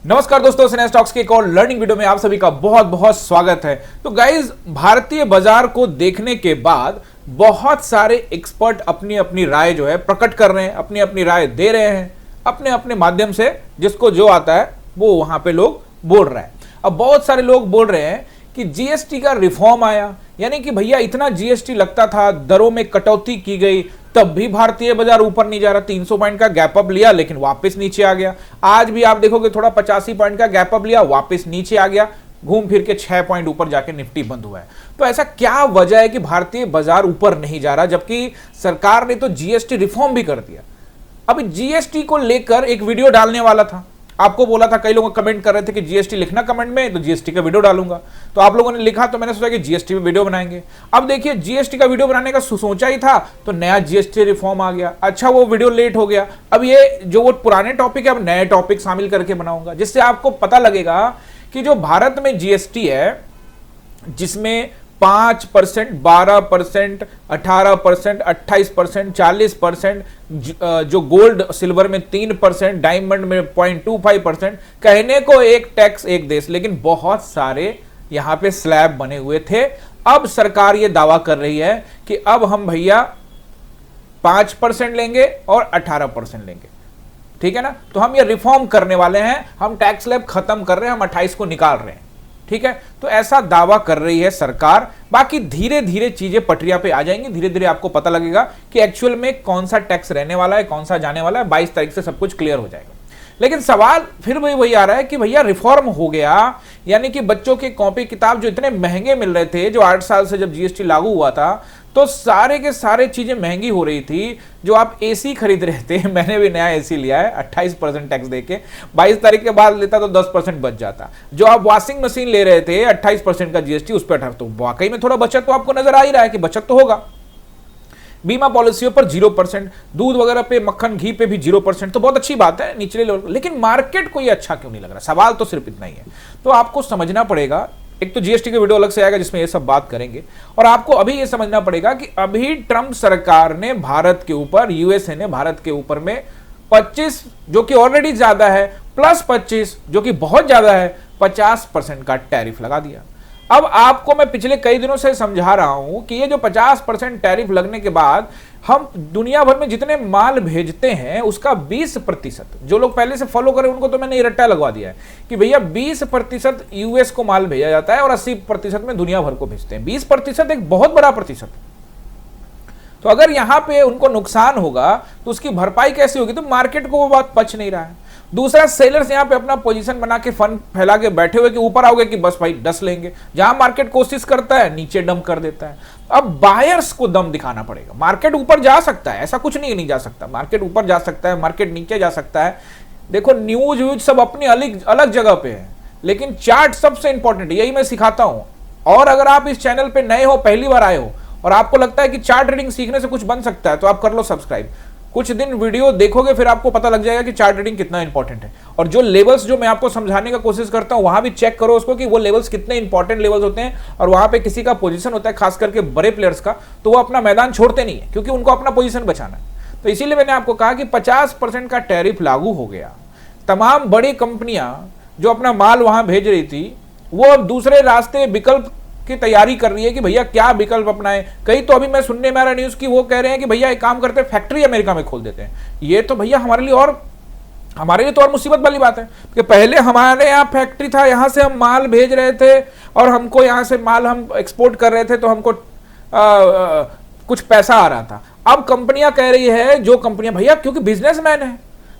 नमस्कार दोस्तों, सिने स्टॉक्स के एक और लर्निंग वीडियो में आप सभी का बहुत बहुत स्वागत है। तो गाइज, भारतीय बाजार को देखने के बाद बहुत सारे एक्सपर्ट अपनी अपनी राय जो है प्रकट कर रहे हैं, अपनी अपनी राय दे रहे हैं अपने अपने माध्यम से, जिसको जो आता है वो वहां पे लोग बोल रहे हैं। अब बहुत सारे लोग बोल रहे हैं कि जीएसटी का रिफॉर्म आया, यानी कि भैया इतना जीएसटी लगता था, दरों में कटौती की गई, तब भी भारतीय बाजार ऊपर नहीं जा रहा। 300 पॉइंट का गैप अप लिया लेकिन वापस नीचे आ गया। आज भी आप देखोगे थोड़ा 85 पॉइंट का गैप अप लिया, वापस नीचे आ गया, घूम फिर के 6 पॉइंट ऊपर जाके निफ्टी बंद हुआ है। तो ऐसा क्या वजह है कि भारतीय बाजार ऊपर नहीं जा रहा, जबकि सरकार ने तो जीएसटी रिफॉर्म भी कर दिया। अब जीएसटी को लेकर एक वीडियो डालने वाला था, आपको बोला था, कई लोग कमेंट कर रहे थे कि जीएसटी लिखना कमेंट में, तो जीएसटी का वीडियो डालूंगा। तो आप लोगों ने लिखा, तो मैंने सोचा कि जीएसटी पे वीडियो बनाएंगे। अब देखिए, जीएसटी का वीडियो बनाने का सोचा ही था, तो नया जीएसटी रिफॉर्म आ गया। अच्छा, वो वीडियो लेट हो गया। अब ये जो वो पुराने टॉपिक है, अब नए टॉपिक शामिल करके बनाऊंगा, जिससे आपको पता लगेगा कि जो भारत में जीएसटी है, जिसमें 5%, 12%, 18%, 28%, 40%, जो गोल्ड सिल्वर में 3%, डायमंड में 0.25%, कहने को एक टैक्स एक देश, लेकिन बहुत सारे यहां पे स्लैब बने हुए थे। अब सरकार ये दावा कर रही है कि अब हम भैया 5% लेंगे और 18% लेंगे, ठीक है ना। तो हम ये रिफॉर्म करने वाले हैं, हम टैक्स स्लैब खत्म कर रहे हैं, हम 28 को निकाल रहे हैं, ठीक है। तो ऐसा दावा कर रही है सरकार। बाकी धीरे धीरे चीजें पटरिया पे आ जाएंगी, धीरे धीरे आपको पता लगेगा कि एक्चुअल में कौन सा टैक्स रहने वाला है, कौन सा जाने वाला है। 22 तारीख से सब कुछ क्लियर हो जाएगा। लेकिन सवाल फिर वही आ रहा है कि भैया रिफॉर्म हो गया, यानी कि बच्चों के कॉपी किताब जो इतने महंगे मिल रहे थे, जो 8 साल से जब जीएसटी लागू हुआ था, तो सारे के सारे चीजें महंगी हो रही थी। जो आप एसी खरीद रहे थे, मैंने भी नया एसी लिया है 28% टैक्स देके, 22 तारीख के बाद लेता तो 10% बच जाता। जो आप वॉशिंग मशीन ले रहे थे 28% का जीएसटी, उस पर 18, तो वाकई में थोड़ा बचत तो आपको नजर आ ही रहा है कि बचत तो होगा। बीमा पॉलिसियों पर 0%, दूध वगैरह पे, मक्खन घी पे भी 0%, तो बहुत अच्छी बात है निचले लेवल। लेकिन मार्केट को ये अच्छा क्यों नहीं लग रहा? सवाल तो सिर्फ इतना ही है। तो आपको समझना पड़ेगा, एक तो जीएसटी का वीडियो अलग से आएगा जिसमें ये सब बात करेंगे, और आपको अभी ये समझना पड़ेगा कि अभी ट्रंप सरकार ने भारत के ऊपर, यूएसए ने भारत के ऊपर में 25, जो कि ऑलरेडी ज्यादा है, प्लस 25 जो कि बहुत ज्यादा है, 50% का टैरिफ लगा दिया। अब आपको मैं पिछले कई दिनों से समझा रहा हूं कि ये जो 50% टैरिफ लगने के बाद हम दुनिया भर में जितने माल भेजते हैं उसका 20%, जो लोग पहले से फॉलो करें उनको तो मैंने ये रट्टा लगवा दिया है कि भैया 20% यूएस को माल भेजा जाता है और 80% में दुनिया भर को भेजते हैं। 20% एक बहुत बड़ा प्रतिशत। तो अगर यहां पे उनको नुकसान होगा तो उसकी भरपाई कैसे होगी? तो मार्केट को वो बात पच नहीं रहा है। दूसरा, सेलर्स यहां पे अपना पोजीशन बना के फंड फैला के बैठे हुए कि ऊपर आओगे कि बस भाई 10 लेंगे। जहां मार्केट कोशिश करता है नीचे डम कर देता है। अब बायर्स को दम दिखाना पड़ेगा। मार्केट ऊपर जा सकता है, ऐसा कुछ नहीं जा सकता। मार्केट ऊपर जा सकता है, मार्केट नीचे जा सकता है। देखो, न्यूज व्यूज सब अपनी अलग जगह पे है, लेकिन चार्ट सबसे इंपॉर्टेंट, यही मैं सिखाता हूं। और अगर आप इस चैनल पे नए हो, पहली बार आए हो, और आपको लगता है कि चार्ट रीडिंग सीखने से कुछ बन सकता है, तो आप कर लो सब्सक्राइब। कुछ दिन वीडियो देखोगे फिर आपको पता लग जाएगा कि चार्ट रीडिंग कितना इंपॉर्टेंट है। और जो लेवल्स जो मैं आपको समझाने का कोशिश करता हूं, वहां भी चेक करो उसको कि वो लेवल्स कितने इंपॉर्टेंट लेवल्स होते हैं। और वहां पे किसी का पोजीशन होता है, खास करके बड़े प्लेयर्स का, तो वो अपना मैदान छोड़ते नहीं है, क्योंकि उनको अपना पोजीशन बचाना है। तो इसीलिए मैंने आपको कहा कि 50% का टैरिफ लागू हो गया। तमाम बड़ी कंपनियां जो अपना माल वहां भेज रही थी, वो अब दूसरे रास्ते, विकल्प की तैयारी कर रही है कि भैया क्या विकल्प अपनाएं। कई तो अभी मैं सुनने में आ रहा न्यूज की, वो कह रहे हैं कि भैया एक काम करते हैं, फैक्ट्री अमेरिका में खोल देते हैं। ये तो भैया हमारे लिए तो और मुसीबत वाली बात है कि पहले हमारे यहाँ फैक्ट्री था, यहाँ से हम माल भेज रहे थे और हमको यहाँ से माल हम एक्सपोर्ट कर रहे थे, तो हमको कुछ पैसा आ रहा था। अब कंपनियां कह रही है, जो कंपनियां, भैया क्योंकि बिजनेसमैन है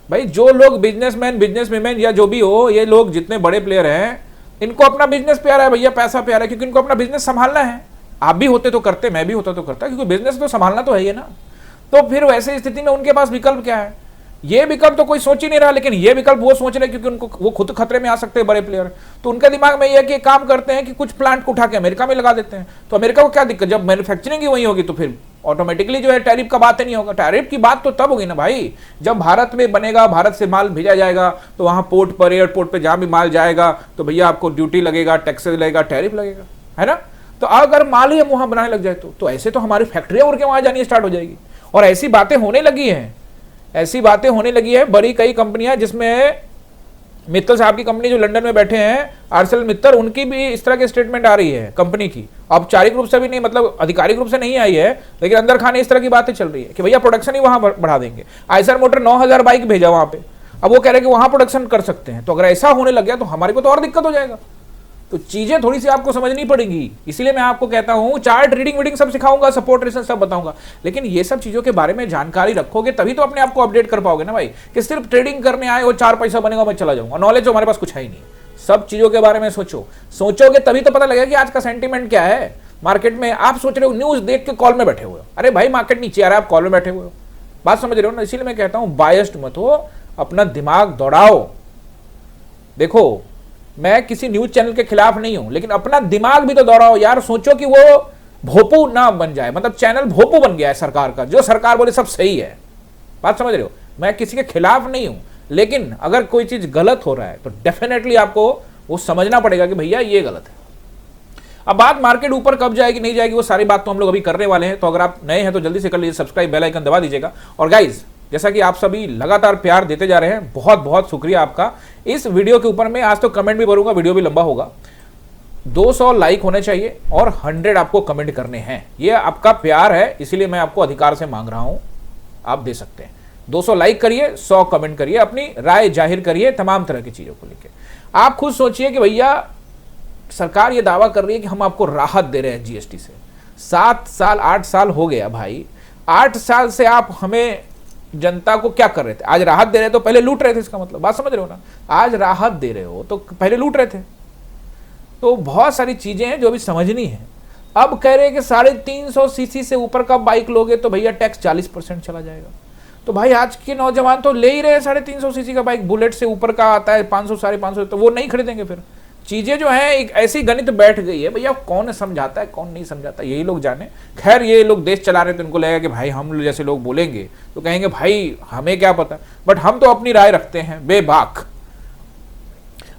भाई, जो लोग बिजनेसमैन, बिजनेस वीमेन या जो भी हो, ये लोग जितने बड़े प्लेयर हैं, इनको अपना बिजनेस प्यारा है भैया, पैसा प्यारा है, क्योंकि इनको अपना बिजनेस संभालना है। आप भी होते तो करते, मैं भी होता तो करता, क्योंकि बिजनेस तो संभालना तो है ही ना। तो फिर वैसे स्थिति में उनके पास विकल्प क्या है? ये विकल्प तो कोई सोच ही नहीं रहा, लेकिन ये विकल्प वो सोच रहे, क्योंकि उनको वो खुद खतरे में आ सकते हैं, बड़े प्लेयर। तो उनके दिमाग में ये है कि काम करते हैं कि कुछ प्लांट को उठा के अमेरिका में लगा देते हैं। तो अमेरिका को क्या दिक्कत? जब मैन्युफैक्चरिंग ही वही होगी तो फिर ऑटोमेटिकली जो है टैरिफ का बात ही नहीं होगा। टैरिफ की बात तो तब होगी ना भाई, जब भारत में बनेगा, भारत से माल भेजा जाएगा, तो वहां पोर्ट पर, एयरपोर्ट पर जहां भी माल जाएगा, तो भैया आपको ड्यूटी लगेगा, टैक्सेस लगेगा, टैरिफ लगेगा, है ना। तो अगर माल ही हम वहां बनाने लग जाए तो ऐसे तो हमारी फैक्ट्रियां उड़ के वहां जानी स्टार्ट हो जाएगी। और ऐसी बातें होने लगी हैं, ऐसी बातें होने लगी है। बड़ी कई कंपनियां जिसमें मित्तल साहब की कंपनी जो लंदन में बैठे हैं, आर्सेल मित्तल, उनकी भी इस तरह की स्टेटमेंट आ रही है कंपनी की। औपचारिक रूप से भी नहीं, मतलब आधिकारिक रूप से नहीं आई है, लेकिन अंदर खाने इस तरह की बातें चल रही है कि भैया प्रोडक्शन ही वहां बढ़ा देंगे। आइसर मोटर 9000 बाइक भेजा वहां पे, अब वो कह रहे हैं कि वहां प्रोडक्शन कर सकते हैं। तो अगर ऐसा होने लग गया तो हमारे को तो और दिक्कत हो जाएगा। तो चीजें थोड़ी सी आपको समझनी पड़ेंगी, इसलिए मैं आपको कहता हूं चार्ट रीडिंग वीडिंग सब सिखाऊंगा, सपोर्ट रिसर्च सब बताऊंगा, लेकिन ये सब चीजों के बारे में जानकारी रखोगे तभी तो अपने आप को अपडेट कर पाओगे ना भाई, कि सिर्फ ट्रेडिंग करने आए और 4 पैसा बनेगा मैं चला जाऊंगा, नॉलेज हमारे पास कुछ है ही नहीं। सब चीजों के बारे में सोचो, सोचोगे तभी तो पता लगेगा कि आज का सेंटीमेंट क्या है मार्केट में। आप सोच रहे हो न्यूज देख के कॉल में बैठे हुए हो, अरे भाई मार्केट नीचे आ रहा है, आप कॉल में बैठे हुए हो, बात समझ रहे हो ना। इसीलिए मैं कहता हूं बायस्ड मत हो, अपना दिमाग दौड़ाओ। देखो मैं किसी न्यूज चैनल के खिलाफ नहीं हूं, लेकिन अपना दिमाग भी तो दौड़ाओ यार। सोचो कि वो भोपू ना बन जाए, मतलब चैनल भोपू बन गया है सरकार का, जो सरकार बोले सब सही है। बात समझ रहे हो, मैं किसी के खिलाफ नहीं हूं, लेकिन अगर कोई चीज गलत हो रहा है तो डेफिनेटली आपको वो समझना पड़ेगा कि भैया ये गलत है। अब बात मार्केट ऊपर कब जाएगी नहीं जाएगी, वो सारी बात तो हम लोग अभी करने वाले हैं। तो अगर आप नए हैं तो जल्दी से कर लीजिए सब्सक्राइब, बेल आइकन दबा दीजिएगा। और गाइज जैसा कि आप सभी लगातार प्यार देते जा रहे हैं, बहुत बहुत शुक्रिया आपका। इस वीडियो के ऊपर मैं आज तो कमेंट भी भरूंगा, वीडियो भी लंबा होगा। 200 लाइक होने चाहिए और 100 आपको कमेंट करने हैं, ये आपका प्यार है, इसीलिए मैं आपको अधिकार से मांग रहा हूं, आप दे सकते हैं। 200 लाइक करिए, 100 कमेंट करिए, अपनी राय जाहिर करिए तमाम तरह की चीजों को लेकर। आप खुद सोचिए कि भैया सरकार ये दावा कर रही है कि हम आपको राहत दे रहे हैं जीएसटी से। 7 साल 8 साल हो गया भाई, 8 साल से आप हमें जनता को क्या कर रहे थे? आज राहत दे रहे तो पहले लूट रहे थे, इसका मतलब बात समझ रहे हो ना। आज राहत दे रहे हो तो पहले लूट रहे थे। तो बहुत सारी चीजें हैं जो अभी समझनी है। अब कह रहे हैं कि 350 सीसी से ऊपर का बाइक लोगे तो भैया टैक्स 40% चला जाएगा। तो भाई आज के नौजवान तो ले ही रहे हैं 350 सीसी का बाइक, बुलेट से ऊपर का आता है 500 550, तो वो नहीं खरीदेंगे। फिर चीजें जो है एक ऐसी गणित बैठ गई है भैया, कौन समझाता है कौन नहीं समझाता यही लोग जाने। खैर ये लोग देश चला रहे थे, उनको लगेगा कि भाई हम जैसे लोग बोलेंगे तो कहेंगे भाई हमें क्या पता, बट हम तो अपनी राय रखते हैं बेबाक।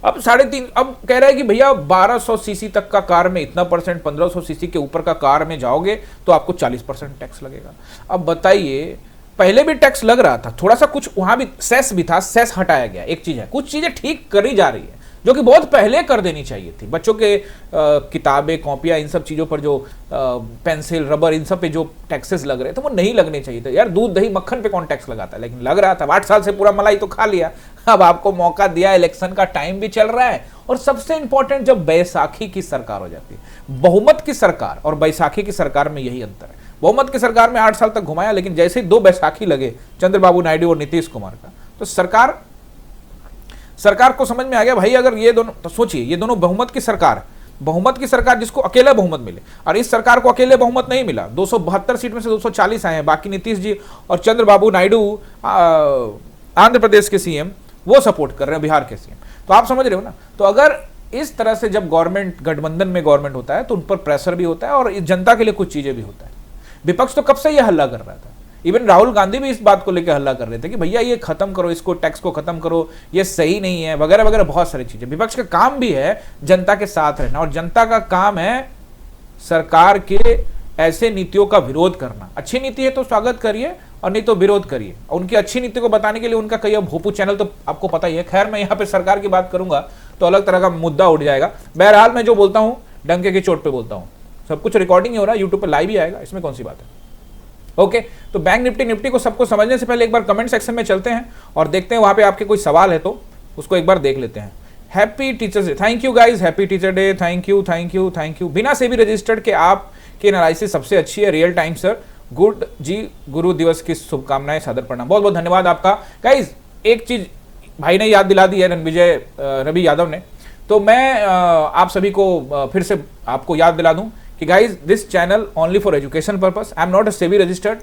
अब 3.5 अब कह रहा है कि भैया 1200 सीसी तक का कार में इतना परसेंट, 1500 सीसी के ऊपर का कार में जाओगे तो आपको 40% टैक्स लगेगा। अब बताइए, पहले भी टैक्स लग रहा था थोड़ा सा, कुछ वहां भी सेस भी था, सेस हटाया गया। एक चीज है, कुछ चीजें ठीक करी जा रही है जो कि बहुत पहले कर देनी चाहिए थी। बच्चों के किताबें, कॉपियां, इन सब चीज़ों पर जो पेंसिल, रबर, इन सब पे जो टैक्सेस लग रहे थे वो नहीं लगने चाहिए थे यार। दूध दही मक्खन पे कौन टैक्स लगाता है, लेकिन लग रहा था। 8 साल से पूरा मलाई तो खा लिया, अब आपको मौका दिया, इलेक्शन का टाइम भी चल रहा है। और सबसे इंपॉर्टेंट, जब बैसाखी की सरकार हो जाती है, बहुमत की सरकार और बैसाखी की सरकार में यही अंतर है। बहुमत की सरकार में 8 साल तक घुमाया, लेकिन जैसे ही 2 बैसाखी लगे चंद्रबाबू नायडू और नीतीश कुमार का, तो सरकार को समझ में आ गया भाई अगर ये दोनों, तो सोचिए ये दोनों बहुमत की सरकार जिसको अकेला बहुमत मिले, और इस सरकार को अकेले बहुमत नहीं मिला। 272 सीट में से 240 आए हैं, बाकी नीतीश जी और चंद्रबाबू नायडू आंध्र प्रदेश के सीएम वो सपोर्ट कर रहे हैं, बिहार के सीएम। तो आप समझ रहे हो ना। तो अगर इस तरह से जब गवर्नमेंट, गठबंधन में गवर्नमेंट होता है तो उन पर प्रेशर भी होता है और जनता के लिए कुछ चीजें भी होता है। विपक्ष तो कब से यह हल्ला कर रहा था, इवन राहुल गांधी भी इस बात को लेकर हल्ला कर रहे थे कि भैया ये खत्म करो, इसको टैक्स को खत्म करो, ये सही नहीं है, वगैरह वगैरह बहुत सारी चीजें। विपक्ष का काम भी है जनता के साथ रहना, और जनता का काम है सरकार के ऐसे नीतियों का विरोध करना। अच्छी नीति है तो स्वागत करिए और नहीं तो विरोध करिए। और उनकी अच्छी नीति को बताने के लिए उनका कई भोपू चैनल तो आपको पता ही है। खैर मैं यहाँ पे सरकार की बात करूंगा तो अलग तरह का मुद्दा उठ जाएगा। बहरहाल मैं जो बोलता हूँ डंके की चोट पे बोलता हूँ, सब कुछ रिकॉर्डिंग ही हो रहा है, यूट्यूब पे लाइव ही आएगा, इसमें कौन सी बात है। ओके तो बैंक निफ्टी को सबको समझने से पहले एक बार कमेंट सेक्शन में चलते हैं और देखते हैं वहां पे आपके कोई सवाल है तो उसको एक बार देख लेते हैं। Happy teachers day, thank you guys, happy teacher day, thank you thank you thank you. बिना सेबी रजिस्टर्ड के आपकी एनालिसिस सबसे अच्छी है, रियल टाइम सर, गुड जी, गुरु दिवस की शुभकामनाएं, सादर प्रणाम। बहुत बहुत धन्यवाद आपका। गाइज एक चीज भाई ने याद दिला दी है, रणविजय रवि यादव ने, तो मैं आप सभी को फिर से आपको याद दिला दूं कि guys this channel only for education purpose, I am not a SEBI registered.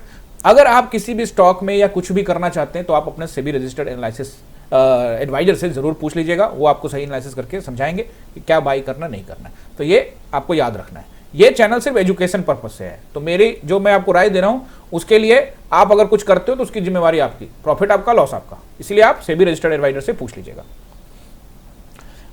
अगर आप किसी भी स्टॉक में या कुछ भी करना चाहते हैं तो आप अपने सेबी रजिस्टर्ड एनालिसिस एडवाइजर से जरूर पूछ लीजिएगा, वो आपको सही एनालिसिस करके समझाएंगे कि क्या बाई करना नहीं करना। तो ये आपको याद रखना है, ये चैनल सिर्फ एजुकेशन पर्पस से है। तो मेरी जो मैं आपको राय दे रहा हूं उसके लिए आप अगर कुछ करते हो तो उसकी जिम्मेवारी आपकी, प्रॉफिट आपका, लॉस आपका, इसलिए आप सेबी रजिस्टर्ड एडवाइजर से पूछ लीजिएगा।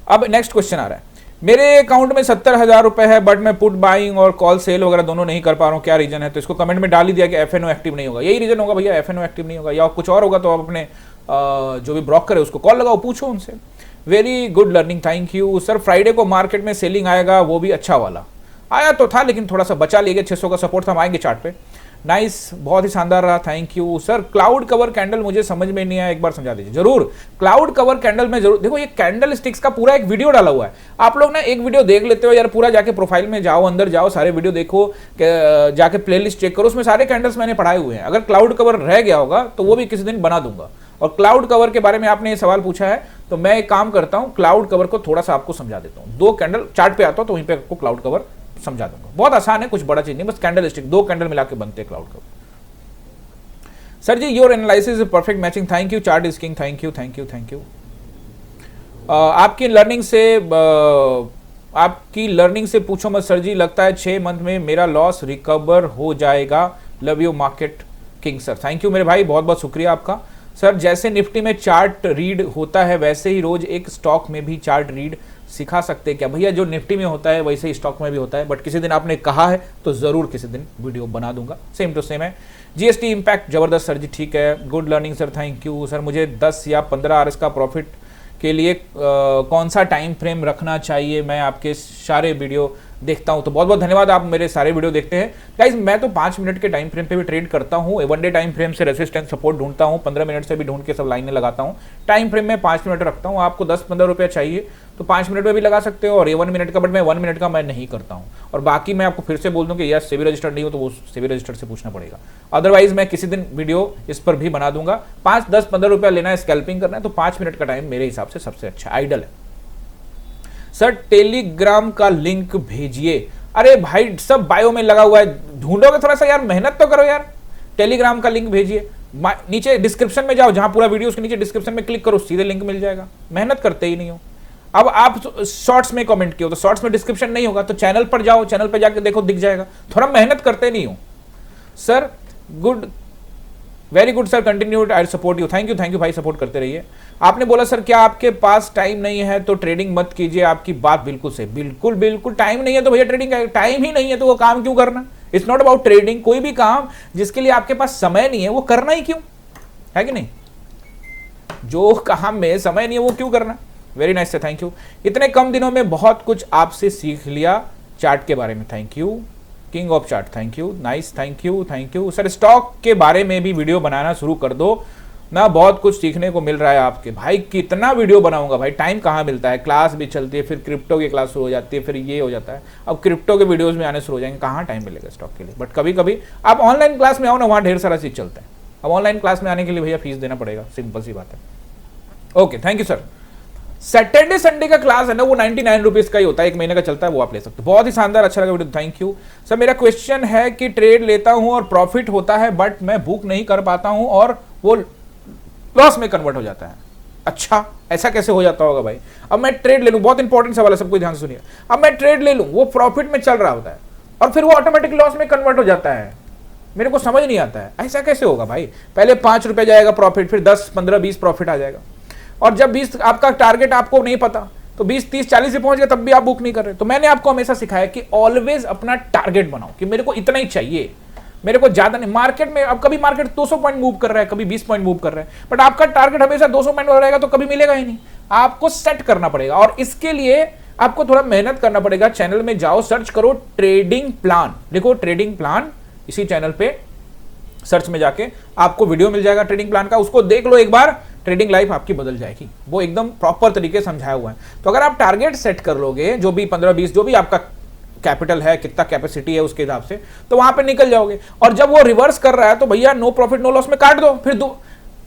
अब नेक्स्ट क्वेश्चन आ रहा है, मेरे अकाउंट में 70,000 रुपए है बट मैं पुट बाइंग और कॉल सेल वगैरह दोनों नहीं कर पा रहा हूँ, क्या रीजन है? तो इसको कमेंट में डाल ही दिया कि एफएनओ एक्टिव नहीं होगा। यही रीजन होगा भैया, एफएनओ एक्टिव नहीं होगा, या कुछ और होगा तो आप अपने जो भी ब्रोकर है उसको कॉल लगाओ, पूछो उनसे। Very good learning, thank you sir. Friday को मार्केट में सेलिंग आएगा, वो भी अच्छा वाला आया तो था लेकिन थोड़ा सा बचा लिया, 600 का सपोर्ट था, हम आएंगे चार्ट पे। नाइस, बहुत ही शानदार रहा, thank you sir. Cloud cover candle मुझे समझ में नहीं आया, एक बार समझा दीजिए। जरूर, क्लाउड कवर कैंडल में जरूर देखो, ये कैंडल स्टिक्स का पूरा एक वीडियो डाला हुआ है, आप लोग ना एक वीडियो देख लेते हो यार, पूरा जाके प्रोफाइल में जाओ, अंदर जाओ, सारे वीडियो देखो, जाके प्लेलिस्ट चेक करो, उसमें सारे कैंडल्स मैंने पढ़ाए हुए हैं। अगर क्लाउड कवर रह गया होगा तो वो भी किसी दिन बना दूंगा। और क्लाउड कवर के बारे में आपने ये सवाल पूछा है तो मैं एक काम करता हूं, क्लाउड कवर को थोड़ा सा आपको समझा देता हूं। 2 कैंडल चार्ट पे आता हूं तो वहीं पे आपको क्लाउड कवर समझा दूंगा, बहुत आसान है, कुछ बड़ा चीज नहीं, बस कैंडल स्टिक 2 कैंडल मिला के बनते हैं cloud cover. Sir ji your analysis is perfect matching, thank you. Chart is king, thank you thank you thank you. आपकी लर्निंग से पूछो मत सर जी, लगता है 6 मंथ में मेरा लॉस रिकवर हो जाएगा। Love you market king sir, thank you मेरे भाई, बहुत बहुत शुक्रिया आपका। सर जैसे निफ्टी में चार्ट रीड होता है वैसे ही रोज एक स्टॉक में भी चार्ट रीड सिखा सकते हैं क्या? भैया जो निफ्टी में होता है वैसे ही स्टॉक में भी होता है, बट किसी दिन आपने कहा है तो जरूर किसी दिन वीडियो बना दूंगा, सेम टू सेम है। जीएसटी इंपैक्ट जबरदस्त सर जी, ठीक है, good learning sir, thank you sir. मुझे 10 या 15 आवर्स का प्रॉफिट के लिए कौन सा टाइम फ्रेम रखना चाहिए? मैं आपके सारे वीडियो देखता हूं, तो बहुत बहुत धन्यवाद, आप मेरे सारे वीडियो देखते हैं। गाइज मैं तो 5 मिनट के टाइम फ्रेम पे भी ट्रेड करता हूं, 1 डे टाइम फ्रेम से रेसिस्टेंस सपोर्ट ढूंढता हूं, 15 मिनट से भी ढूंढ के सब लाइनें लगाता हूं। टाइम फ्रेम में 5 मिनट रखता हूं, आपको 10-15 रुपये चाहिए तो 5 मिनट में भी लगा सकते हो, और ये 1 मिनट का, बट मैं 1 मिनट का मैं नहीं करता हूं। और बाकी मैं आपको फिर से बोल दूं कि यस सेबी रजिस्टर्ड नहीं हो तो वो सेबी रजिस्टर्ड से पूछना पड़ेगा, अदरवाइज मैं किसी दिन वीडियो इस पर भी बना दूंगा। 5, 10, 15 रुपया लेना है, स्कैल्पिंग करना है तो 5 मिनट का टाइम मेरे हिसाब से सबसे अच्छा आइडल है। सर टेलीग्राम का लिंक भेजिए। अरे भाई सब बायो में लगा हुआ है, ढूंढोगे थोड़ा सा यार, मेहनत तो करो यार। टेलीग्राम का लिंक भेजिए, नीचे डिस्क्रिप्शन में जाओ, जहां पूरा वीडियो उसके नीचे डिस्क्रिप्शन में क्लिक करो, सीधे लिंक मिल जाएगा। मेहनत करते ही नहीं हो। अब आप शॉर्ट्स में कमेंट किए हो तो शॉर्ट्स में डिस्क्रिप्शन नहीं होगा तो चैनल पर जाओ, चैनल पर जाकर देखो, दिख जाएगा। थोड़ा मेहनत करते नहीं हो sir. Good, very good sir, continued, I support you, thank you भाई, सपोर्ट करते रहिए। आपने बोला सर क्या आपके पास टाइम नहीं है तो ट्रेडिंग मत कीजिए, आपकी बात बिल्कुल सही, बिल्कुल बिल्कुल टाइम नहीं है तो भैया ट्रेडिंग का टाइम ही नहीं है तो वो काम क्यों करना? इट्स नॉट अबाउट ट्रेडिंग, कोई भी काम जिसके लिए आपके पास समय नहीं है वो करना ही क्यों है कि नहीं? जो काम में समय नहीं है वो क्यों करना? Very nice sir, thank you. इतने कम दिनों में बहुत कुछ आपसे सीख लिया चार्ट के बारे में, thank you. King of chart, thank you, nice, thank you sir. Stock के बारे में भी वीडियो बनाना शुरू कर दो ना, बहुत कुछ सीखने को मिल रहा है आपके। भाई कितना वीडियो बनाऊंगा भाई, टाइम कहाँ मिलता है, क्लास भी चलती है, फिर क्रिप्टो की क्लास शुरू हो जाती है, फिर ये हो जाता है, अब क्रिप्टो के वीडियोस में आने शुरू हो जाएंगे, कहाँ टाइम मिलेगा स्टॉक के लिए। बट कभी कभी आप ऑनलाइन क्लास में आओ ना, वहाँ ढेर सारा चीज चलता है। अब ऑनलाइन क्लास में आने के लिए भैया फीस देना पड़ेगा, सिंपल सी बात है। Okay, thank you sir. Saturday Sunday का क्लास है ना, वो 99 रुपीज का ही होता है, 1 महीने का चलता है, वो आप ले सकते हो। बहुत ही शानदार, अच्छा लगा वीडियो, थैंक यू सर। मेरा क्वेश्चन है कि ट्रेड लेता हूं और प्रॉफिट होता है बट मैं बुक नहीं कर पाता हूं और वो लॉस में कन्वर्ट हो जाता है। अच्छा, ऐसा कैसे हो जाता होगा भाई? अब मैं ट्रेड ले लूं, बहुत इंपॉर्टेंट सवाल है, सबको ध्यान से सुनिए। अब मैं ट्रेड ले लूं, वो प्रॉफिट में चल रहा होता है और फिर वो ऑटोमेटिक लॉस में कन्वर्ट हो जाता है, मेरे को समझ नहीं आता है ऐसा कैसे होगा भाई? पहले 5 रुपए जाएगा प्रॉफिट, फिर 10, 15, 20 प्रॉफिट आ जाएगा, और जब 20 आपका टारगेट आपको नहीं पता तो 20, 30, 40 से पहुंच गया तब भी आप बुक नहीं कर रहे। तो मैंने आपको हमेशा सिखाया कि ऑलवेज अपना टारगेट बनाओ कि मेरे को इतना ही चाहिए, मेरे को ज्यादा नहीं। मार्केट में अब कभी मार्केट 200 पॉइंट मूव कर रहा है, कभी 20 पॉइंट मूव कर रहा है, बट आपका टारगेट हमेशा 200 पॉइंट रहेगा तो कभी मिलेगा ही नहीं। आपको सेट करना पड़ेगा और इसके लिए आपको थोड़ा मेहनत करना पड़ेगा। चैनल में जाओ, सर्च करो ट्रेडिंग प्लान, लिखो ट्रेडिंग प्लान, इसी चैनल पे सर्च में जाके आपको वीडियो मिल जाएगा ट्रेडिंग प्लान का, उसको देख लो एक बार, ट्रेडिंग लाइफ आपकी बदल जाएगी। वो एकदम प्रॉपर तरीके से समझाया हुआ है। तो अगर आप टारगेट सेट कर लोगे, जो भी 15, 20 जो भी आपका कैपिटल है, कितना कैपेसिटी है उसके हिसाब से, तो वहां पे निकल जाओगे। और जब वो रिवर्स कर रहा है तो भैया नो प्रॉफिट नो लॉस में काट दो। फिर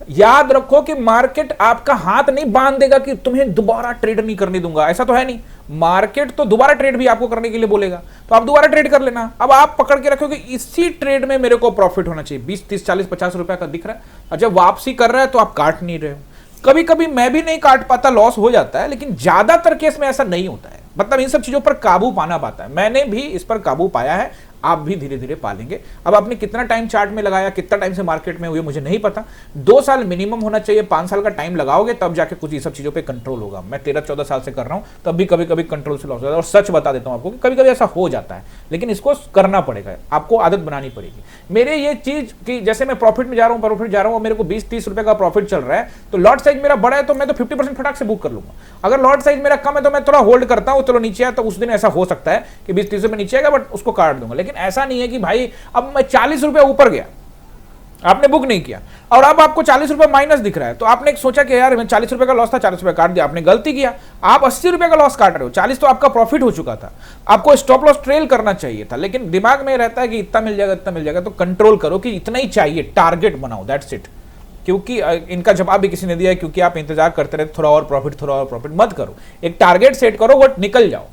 याद रखो कि मार्केट आपका हाथ नहीं बांध देगा कि तुम्हें दोबारा ट्रेड नहीं करने दूंगा, ऐसा तो है नहीं। मार्केट तो दोबारा ट्रेड भी आपको करने के लिए बोलेगा, तो आप दोबारा ट्रेड कर लेना। अब आप पकड़ के रखोगे इसी ट्रेड में मेरे को प्रॉफिट होना चाहिए, 20, 30, 40, 50 रुपए का दिख रहा है, और जब वापसी कर रहा है तो आप काट नहीं रहे हो। कभी कभी मैं भी नहीं काट पाता, लॉस हो जाता है, लेकिन ज्यादातर केस में ऐसा नहीं होता है। मतलब इन सब चीजों पर काबू पाना पाता है। मैंने भी इस पर काबू पाया है, आप भी धीरे धीरे पालेंगे। अब आपने कितना टाइम चार्ट में लगाया, कितना टाइम से मार्केट में हुए, मुझे नहीं पता। 2 साल मिनिमम होना चाहिए, 5 साल का टाइम लगाओगे तब जाके कुछ ये सब चीजों पे कंट्रोल होगा। मैं 13-14 साल से कर रहा हूं, तब भी कभी कभी कंट्रोल से लॉस होता है। और सच बता देता हूं आपको कि कभी कभी ऐसा हो जाता है, लेकिन इसको करना पड़ेगा, आपको आदत बनानी पड़ेगी। मेरे ये चीज कि जैसे मैं प्रॉफिट में जा रहा हूं, मेरे को 20-30 रुपए का प्रॉफिट चल रहा है, तो लॉट साइज मेरा बड़ा है तो मैं तो 50% फटाक से बुक कर लूंगा। अगर लॉट साइज मेरा कम है तो मैं थोड़ा होल्ड करता हूं, चलो नीचे आया तो उस दिन ऐसा हो सकता है कि 20-30 रुपए नीचे आएगा, बट उसको काट दूंगा। लेकिन ऐसा नहीं है कि भाई अब मैं 40 रुपए ऊपर गया, आपने बुक नहीं किया और अब आपको 40 रुपए माइनस दिख रहा है, तो आपने सोचा कि यार मैं 40 रुपए का लॉस था, 40 रुपए काट दिया, आपने गलती किया। आप 80 रुपए का लॉस काट रहे हो, 40 तो आपका प्रॉफिट हो चुका था। आपको स्टॉप लॉस ट्रेल करना चाहिए था, लेकिन दिमाग में रहता है कि इतना मिल जाएगा, इतना मिल जाएगा। तो कंट्रोल करो कि इतना ही चाहिए, टारगेट बनाओ, दैट्स इट। क्योंकि इनका जवाब भी किसी ने दिया है, क्योंकि आप इंतजार करते रहते, थोड़ा और प्रॉफिट मत करो। एक टारगेट सेट करो, वो निकल जाओ,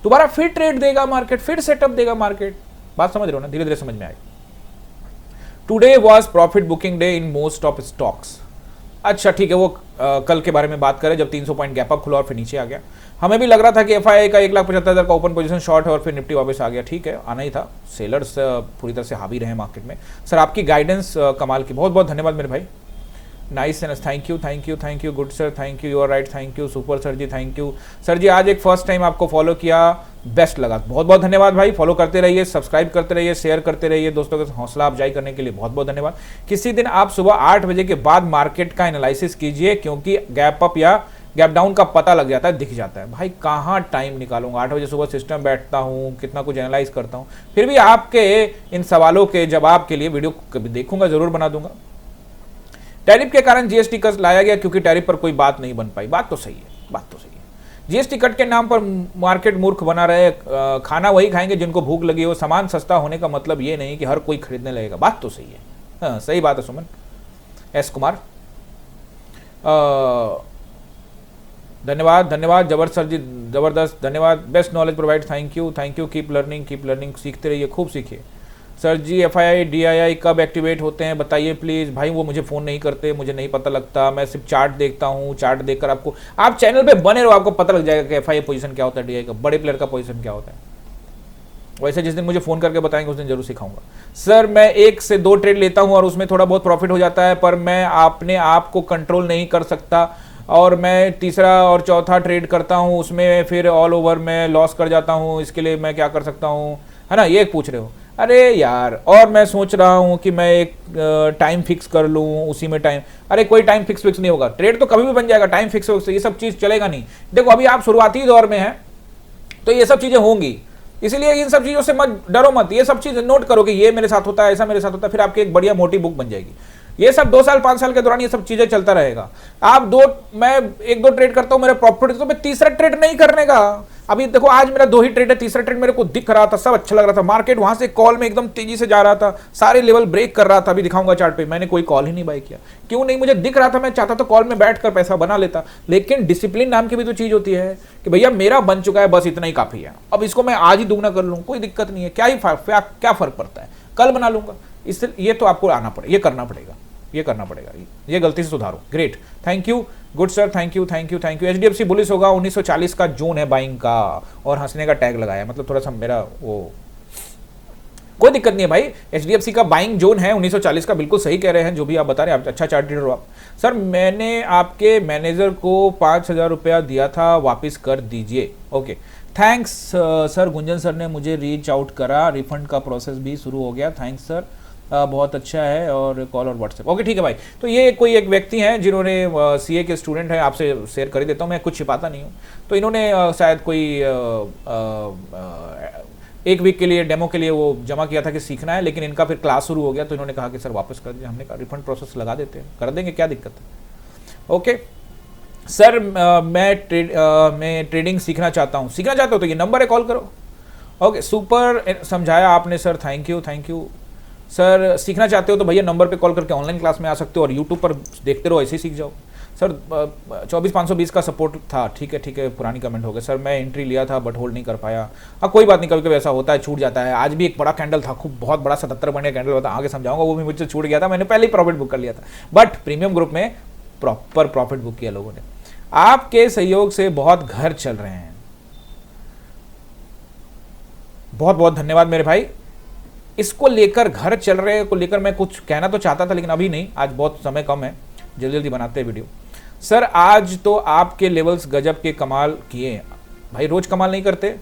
दोबारा फिर ट्रेड देगा मार्केट, फिर सेटअप देगा मार्केट। बात समझ रहे हो ना? धीरे धीरे समझ में आएगी। Today was profit booking day in most of stocks. अच्छा ठीक है, वो कल के बारे में बात करें जब 300 पॉइंट गैप अप खुला और फिर नीचे आ गया। हमें भी लग रहा था कि एफआईआई का 1,75,000 का ओपन पोजीशन शॉर्ट है और फिर निफ्टी वापस आ गया। ठीक है, आना ही था, सेलर्स पूरी तरह से हावी रहे मार्केट में। सर आपकी गाइडेंस कमाल की, बहुत बहुत धन्यवाद मेरे भाई। Nice and thank you good sir, thank you, you are right, thank you super sir ji, thank you sir ji. आज एक फर्स्ट टाइम आपको फॉलो किया, बेस्ट लगा, बहुत बहुत धन्यवाद भाई। फॉलो करते रहिए, सब्सक्राइब करते रहिए, शेयर करते रहिए, दोस्तों के हौसला अफजाई करने के लिए बहुत बहुत धन्यवाद। किसी दिन आप सुबह 8 बजे के बाद मार्केट का एनालिसिस कीजिए, क्योंकि गैप अप या गैप डाउन का पता लग जाता है, दिख जाता है। भाई कहाँ टाइम निकालूंगा, 8 बजे सुबह सिस्टम बैठता हूँ, कितना कुछ एनालाइज करता हूँ, फिर भी आपके इन सवालों के जवाब के लिए वीडियो कभी देखूंगा, जरूर बना दूंगा। टैरिफ के कारण जीएसटी कट लाया गया क्योंकि टैरिफ पर कोई बात नहीं बन पाई। बात तो सही है, बात तो सही है। जीएसटी कट के नाम पर मार्केट मूर्ख बना रहे, खाना वही खाएंगे जिनको भूख लगी हो। सामान सस्ता होने का मतलब ये नहीं कि हर कोई खरीदने लगेगा। बात तो सही है, हाँ सही बात है सुमन एस कुमार। धन्यवाद धन्यवाद जबर सर जी, जबरदस्त, धन्यवाद। Best knowledge provide, thank you, keep learning, सीखते रहिए, खूब सीखिए। सर जी एफआईआई डीआईआई कब एक्टिवेट होते हैं बताइए प्लीज़। भाई वो मुझे फ़ोन नहीं करते, मुझे नहीं पता लगता, मैं सिर्फ चार्ट देखता हूँ। चार्ट देखकर आपको, आप चैनल पे बने रहो, आपको पता लग जाएगा कि एफआईआई पोजीशन क्या होता है, डीआई का, बड़े प्लेयर का पोजीशन क्या होता है। वैसे जिस दिन मुझे फ़ोन करके बताएंगे उस दिन जरूर सिखाऊंगा। सर मैं 1 से 2 ट्रेड लेता हूँ और उसमें थोड़ा बहुत प्रॉफिट हो जाता है, पर मैं अपने आप को कंट्रोल नहीं कर सकता और मैं तीसरा और चौथा ट्रेड करता हूँ, उसमें फिर ऑल ओवर मैं लॉस कर जाता हूँ। इसके लिए मैं क्या कर सकता हूँ, है ना, ये पूछ रहे हो। अरे यार, और मैं सोच रहा हूँ कि मैं एक टाइम फिक्स कर लूँ, उसी में टाइम, अरे कोई टाइम फिक्स नहीं होगा। ट्रेड तो कभी भी बन जाएगा, टाइम फिक्स ये सब चीज़ चलेगा नहीं। देखो अभी आप शुरुआती दौर में हैं तो ये सब चीज़ें होंगी, इसलिए इन सब चीज़ों से मत डरो मत। ये सब चीज़ नोट करो कि ये मेरे साथ होता है, ऐसा मेरे साथ होता है, फिर आपकी एक बढ़िया मोटी बुक बन जाएगी। ये सब 2 साल 5 साल के दौरान ये सब चीजें चलता रहेगा। मैं 1-2 ट्रेड करता हूं, मेरा प्रॉफिट, तो मैं तीसरा ट्रेड नहीं करने का। अभी देखो आज मेरा 2 ही ट्रेड है, तीसरा ट्रेड मेरे को दिख रहा था, सब अच्छा लग रहा था, मार्केट वहां से कॉल में एकदम तेजी से जा रहा था, सारे लेवल ब्रेक कर रहा था। अभी दिखाऊंगा चार्ट पे, मैंने कोई कॉल ही नहीं बाय किया। क्यों नहीं, मुझे दिख रहा था, मैं चाहता तो कॉल में बैठकर पैसा बना लेता। लेकिन डिसिप्लिन नाम की भी तो चीज होती है कि भैया मेरा बन चुका है, बस इतना ही काफी है, अब इसको मैं आज ही दुगना कर लूँ, कोई दिक्कत नहीं है, क्या फर्क पड़ता है, कल बना लूंगा। इससे ये तो आपको आना पड़ेगा, ये करना पड़ेगा, ये गलती से सुधारो। Great, thank you good sir, thank you. HDFC bullish होगा, 1940 का जोन है बाइंग का, और हंसने का टैग लगाया, मतलब थोड़ा सा मेरा वो, कोई दिक्कत नहीं है भाई। एचडीएफसी का बाइंग जोन है 1940 का, बिल्कुल सही कह रहे हैं जो भी आप बता रहे हैं, आप अच्छा चार्ट रीडर हो आप। सर मैंने आपके मैनेजर को 5,000 रुपया दिया था, वापस कर दीजिए। Okay thanks sir, Gunjan sir ने मुझे रीच आउट करा, रिफंड का प्रोसेस भी शुरू हो गया, थैंक्स सर, बहुत अच्छा है, और कॉल और व्हाट्सएप। ओके ठीक है भाई। तो ये कोई एक व्यक्ति हैं जिन्होंने सीए के स्टूडेंट हैं, आपसे शेयर कर ही देता हूँ, मैं कुछ छिपाता नहीं हूँ। तो इन्होंने शायद कोई 1 वीक के लिए डेमो के लिए वो जमा किया था कि सीखना है, लेकिन इनका फिर क्लास शुरू हो गया तो इन्होंने कहा कि सर वापस कर दीजिए। हमने कहा रिफंड प्रोसेस लगा देते हैं, कर देंगे, क्या दिक्कत है। ओके सर मैं ट्रेडिंग सीखना चाहता हूँ, तो ये नंबर है, कॉल करो। ओके सुपर समझाया आपने सर, थैंक यू सर। सीखना चाहते हो तो भैया नंबर पे कॉल करके ऑनलाइन क्लास में आ सकते हो, और यूट्यूब पर देखते रहो, ऐसे ही सीख जाओ। सर 24,520 का सपोर्ट था, ठीक है, पुरानी कमेंट हो गए। सर मैं एंट्री लिया था बट होल्ड नहीं कर पाया। हाँ कोई बात नहीं, कभी कभी ऐसा होता है, छूट जाता है। आज भी एक बड़ा कैंडल था, खूब बहुत बड़ा 77 पॉइंट का कैंडल होता, आगे समझाऊंगा, वो भी मुझसे छूट गया था, मैंने पहले ही प्रॉफिट बुक कर लिया था, बट प्रीमियम ग्रुप में प्रॉपर प्रॉफिट बुक किया लोगों ने। आपके सहयोग से बहुत घर चल रहे हैं, बहुत बहुत धन्यवाद मेरे भाई। इसको लेकर, घर चल रहे को लेकर मैं कुछ कहना तो चाहता था, लेकिन अभी नहीं, आज बहुत समय कम है, जल्दी जल्दी बनाते हैं वीडियो। सर आज तो आपके लेवल्स गजब के कमाल किए भाई, रोज कमाल नहीं करते।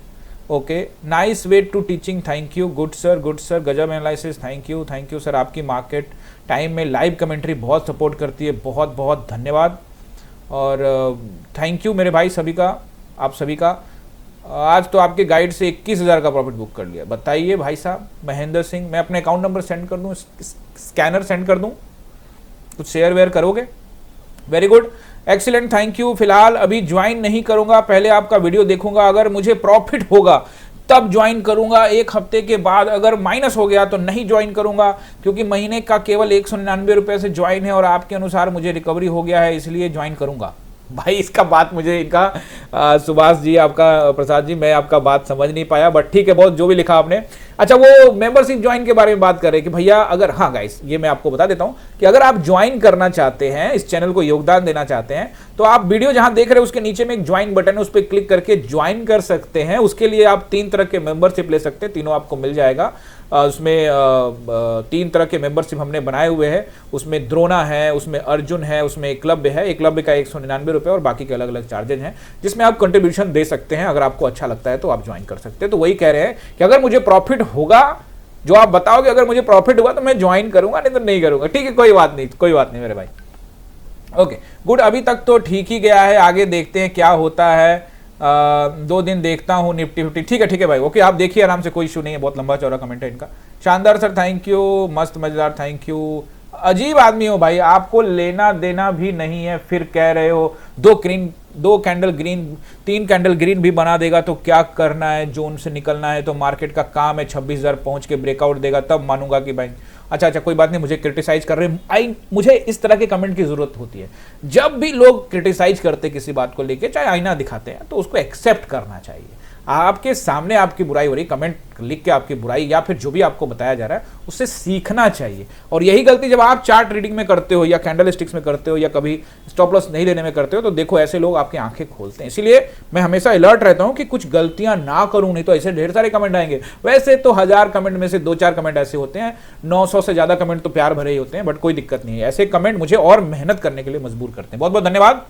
Okay, nice way to teaching, thank you, good sir, गजब एनालिसिस, थैंक यू सर। आपकी मार्केट टाइम में लाइव कमेंट्री बहुत सपोर्ट करती है, बहुत बहुत धन्यवाद और थैंक यू मेरे भाई सभी का, आप सभी का। आज तो आपके गाइड से 21,000 का प्रॉफिट बुक कर लिया। बताइए भाई साहब, महेंद्र सिंह, मैं अपने अकाउंट नंबर सेंड कर दूं, स्कैनर सेंड कर दूं, कुछ शेयर वेयर करोगे? Very good, excellent, thank you. फिलहाल अभी ज्वाइन नहीं करूंगा, पहले आपका वीडियो देखूंगा, अगर मुझे प्रॉफिट होगा तब ज्वाइन करूंगा। एक हफ्ते के बाद अगर माइनस हो गया तो नहीं ज्वाइन करूंगा, क्योंकि महीने का केवल 199 रुपए से ज्वाइन है और आपके अनुसार मुझे रिकवरी हो गया है, इसलिए ज्वाइन करूंगा। भाई इसका बात मुझे इनका सुभाष जी, आपका प्रसाद जी, मैं आपका बात समझ नहीं पाया, बट ठीक है, बहुत जो भी लिखा आपने। अच्छा, वो मेंबरशिप ज्वाइन के बारे में बात कर रहे हैं कि भैया अगर, हाँ गाइस ये मैं आपको बता देता हूं कि अगर आप ज्वाइन करना चाहते हैं, इस चैनल को योगदान देना चाहते हैं, तो आप वीडियो जहां देख रहे हैं उसके नीचे में एक ज्वाइन बटन है, उस पर क्लिक करके ज्वाइन कर सकते हैं। उसके लिए आप 3 तरह के मेंबरशिप ले सकते हैं, तीनों आपको मिल जाएगा। उसमें 3 तरह के मेंबरशिप हमने बनाए हुए हैं, उसमें द्रोणा है, उसमें अर्जुन है, उसमें एकलव्य है। एकलव्य का 199 रुपये और बाकी के अलग अलग चार्जेज हैं, जिसमें आप कंट्रीब्यूशन दे सकते हैं। अगर आपको अच्छा लगता है तो आप ज्वाइन कर सकते हैं। तो वही कह रहे हैं कि अगर मुझे प्रॉफिट होगा, जो आप बताओगे, अगर मुझे प्रॉफिट हुआ तो मैं ज्वाइन करूंगा, नहीं तो नहीं करूंगा। ठीक है, कोई बात नहीं मेरे भाई। ओके गुड, अभी तक तो ठीक ही गया है, आगे देखते हैं क्या होता है। 2 दिन देखता हूँ निफ्टी 50। ठीक है भाई, ओके, आप देखिए आराम से, कोई इशू नहीं है, बहुत लंबा चौड़ा कमेंट है इनका। शानदार सर, थैंक यू, मस्त मजेदार, थैंक यू। अजीब आदमी हो भाई, आपको लेना देना भी नहीं है, फिर कह रहे हो 2 कैंडल ग्रीन, 3 कैंडल ग्रीन भी बना देगा तो क्या करना है, जोन से निकलना है तो मार्केट का काम है, 26,000 पहुंच के ब्रेकआउट देगा तब मानूंगा कि भाई। अच्छा, कोई बात नहीं, मुझे क्रिटिसाइज कर रहे हैं, मुझे इस तरह के कमेंट की जरूरत होती है। जब भी लोग क्रिटिसाइज करते किसी बात को लेके, चाहे आईना दिखाते हैं, तो उसको एक्सेप्ट करना चाहिए। आपके सामने आपकी बुराई हो रही, कमेंट लिख के आपकी बुराई या फिर जो भी आपको बताया जा रहा है उससे सीखना चाहिए। और यही गलती जब आप चार्ट रीडिंग में करते हो या कैंडल स्टिक्स में करते हो या कभी स्टॉप लॉस नहीं लेने में करते हो, तो देखो ऐसे लोग आपकी आंखें खोलते हैं। इसलिए मैं हमेशा अलर्ट रहता हूं कि कुछ गलतियां ना करूं, नहीं तो ऐसे ढेर सारे कमेंट आएंगे। वैसे तो 1000 कमेंट में से 2-4 कमेंट ऐसे होते हैं, 900 से ज्यादा कमेंट तो प्यार भरे ही होते हैं, बट कोई दिक्कत नहीं है। ऐसे कमेंट मुझे और मेहनत करने के लिए मजबूर करते हैं। बहुत बहुत धन्यवाद